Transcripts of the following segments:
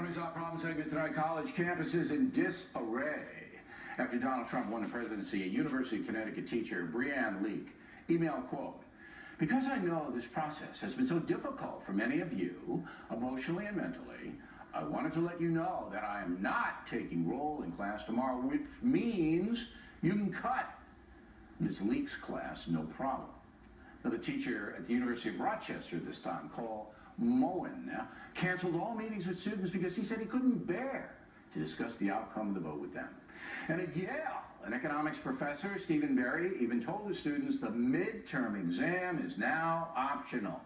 News Up problem segment tonight. College campuses in disarray after Donald Trump won the presidency. A University of Connecticut teacher, Breanne Leak, email quote, "Because I know this process has been so difficult for many of you, emotionally and mentally, I wanted to let you know that I am not taking roll in class tomorrow, which means you can cut Ms. Leak's class, no problem." Now, the teacher at the University of Rochester this time, Cole Moen, canceled all meetings with students because he said he couldn't bear to discuss the outcome of the vote with them. And at Yale, an economics professor, Stephen Berry, even told the students the midterm exam is now optional.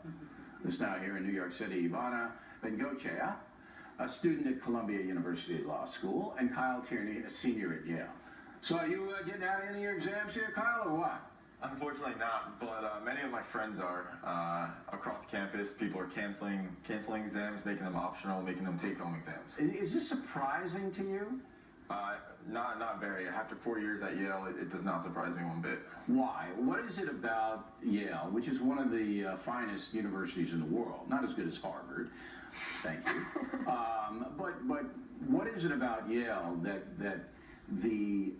This now here in New York City, Ivana Bengochea, a student at Columbia University Law School, and Kyle Tierney, a senior at Yale. So are you getting out of any of your exams here, Kyle, or what? Unfortunately not, but many of my friends are. Across campus, people are canceling exams, making them optional, making them take-home exams. Is this surprising to you? Not very. After 4 years at Yale, it does not surprise me one bit. Why? What is it about Yale, which is one of the finest universities in the world, not as good as Harvard, thank you, but what is it about Yale that the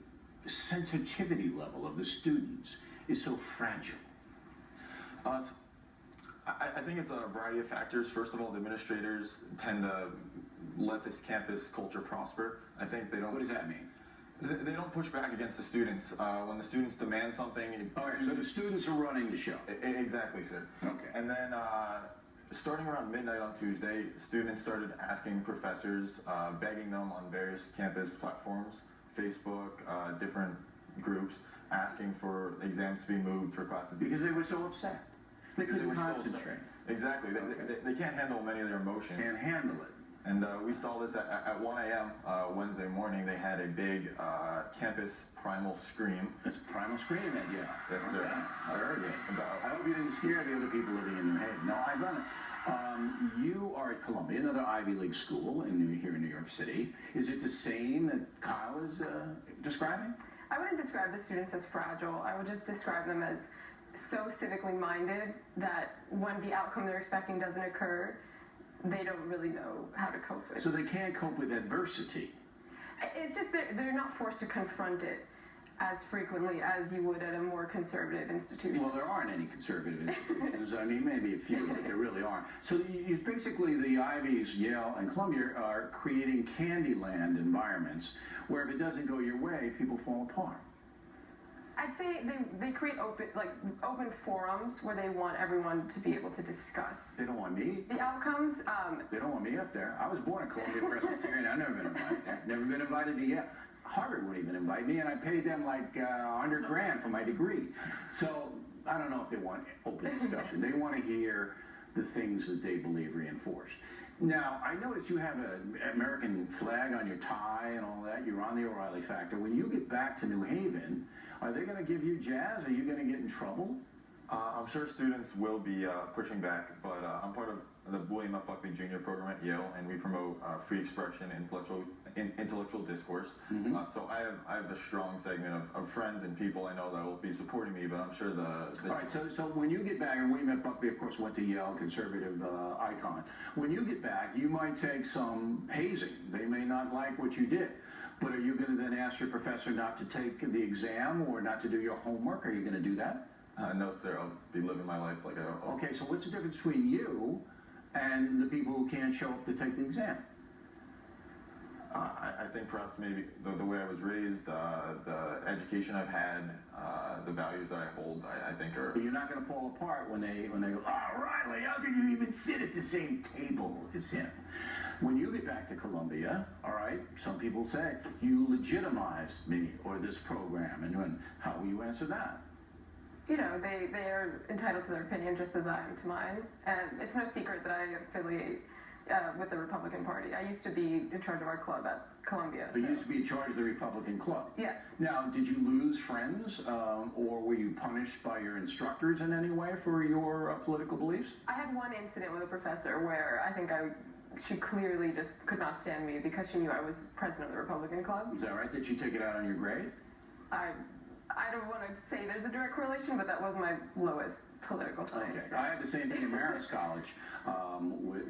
sensitivity level of the students is so fragile? I think it's a variety of factors. First of all, the administrators tend to let this campus culture prosper. I think they don't. What does that mean? They don't push back against the students. When the students demand something... All right, so the students are running the show. Exactly, sir. Okay. And then starting around midnight on Tuesday, students started asking professors, begging them on various campus platforms, Facebook, different groups, asking for exams to be moved for classes. Because they were so upset. They couldn't concentrate. Exactly. They can't handle many of their emotions. Can't handle it. And we saw this at 1 a.m. Wednesday morning. They had a big campus primal scream. It's primal scream at Yale. Yes, sir. Very good. I hope you didn't scare the other people living in New Haven. No, I run it. You are at Columbia, another Ivy League school here in New York City. Is it the same that Kyle is describing? I wouldn't describe the students as fragile. I would just describe them as so civically minded that when the outcome they're expecting doesn't occur, they don't really know how to cope with it. So they can't cope with adversity. It's just that they're not forced to confront it as frequently as you would at a more conservative institution. Well, there aren't any conservative institutions. I mean, maybe a few, but there really aren't. So you basically, the Ivies, Yale, and Columbia are creating Candyland environments where if it doesn't go your way, people fall apart. I'd say they create open forums where they want everyone to be able to discuss. They don't want me. The outcomes. They don't want me up there. I was born at Columbia Presbyterian. I've never been invited there. Never been invited to Yale. Harvard wouldn't even invite me, and I paid them like $100 grand for my degree. So I don't know if they want open discussion. They want to hear the things that they believe reinforced. Now, I notice you have an American flag on your tie and all that. You're on the O'Reilly Factor. When you get back to New Haven, are they going to give you jazz? Are you going to get in trouble? I'm sure students will be pushing back, but I'm part of the William F. Buckley Jr. program at Yale, and we promote free expression and intellectual discourse. So I have a strong segment of friends and people I know that will be supporting me, but I'm sure All right, so when you get back, and William F. Buckley, of course, went to Yale, conservative icon. When you get back, you might take some hazing. They may not like what you did. But are you going to then ask your professor not to take the exam or not to do your homework? Are you going to do that? No, sir. I'll be living my life like a... Okay, so what's the difference between you and the people who can't show up to take the exam? I think perhaps maybe the way I was raised, the education I've had, the values that I hold, I think are... But you're not going to fall apart when they go, "Oh, Riley, how can you even sit at the same table as him?" When you get back to Columbia, all right, some people say, "You legitimized me or this program," and how will you answer that? You know, they are entitled to their opinion just as I am to mine. And it's no secret that I affiliate with the Republican Party. I used to be in charge of our club at Columbia. You used to be in charge of the Republican Club. Yes. Now, did you lose friends, or were you punished by your instructors in any way for your political beliefs? I had one incident with a professor where I think she clearly just could not stand me because she knew I was president of the Republican Club. Is that right? Did she take it out on your grade? I don't want to say there's a direct correlation, but that was my lowest political science Okay. grade. I had the same thing in Marist College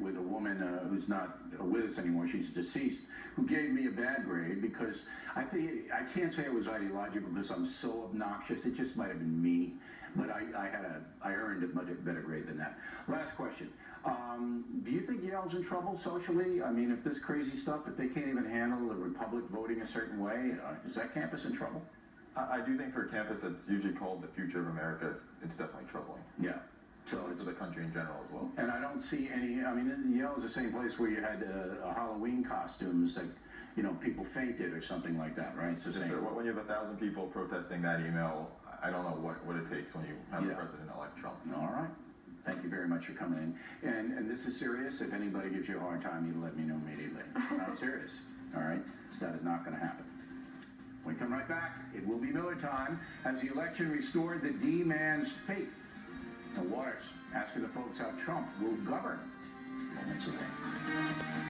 with a woman who's not with us anymore. She's deceased, who gave me a bad grade because I can't say it was ideological because I'm so obnoxious. It just might have been me, but I earned a much better grade than that. Last question. Do you think Yale's in trouble socially? I mean, if this crazy stuff, if they can't even handle the Republic voting a certain way, is that campus in trouble? I do think for a campus that's usually called the future of America, it's definitely troubling. Yeah. So For the country in general as well. and I don't see any, I mean, Yale is the same place where you had Halloween costumes that, people fainted or something like that, right? It's the Yes, same. sir. When you have 1,000 people protesting that email, I don't know what it takes when you have Yeah. a president-elect Trump. All right. Thank you very much for coming in. And this is serious. If anybody gives you a hard time, you let me know immediately. I'm serious. All right? So that is not going to happen. When we come right back, it will be Miller time as the election restored the D-man's faith. Now, Waters asking the folks how Trump will govern.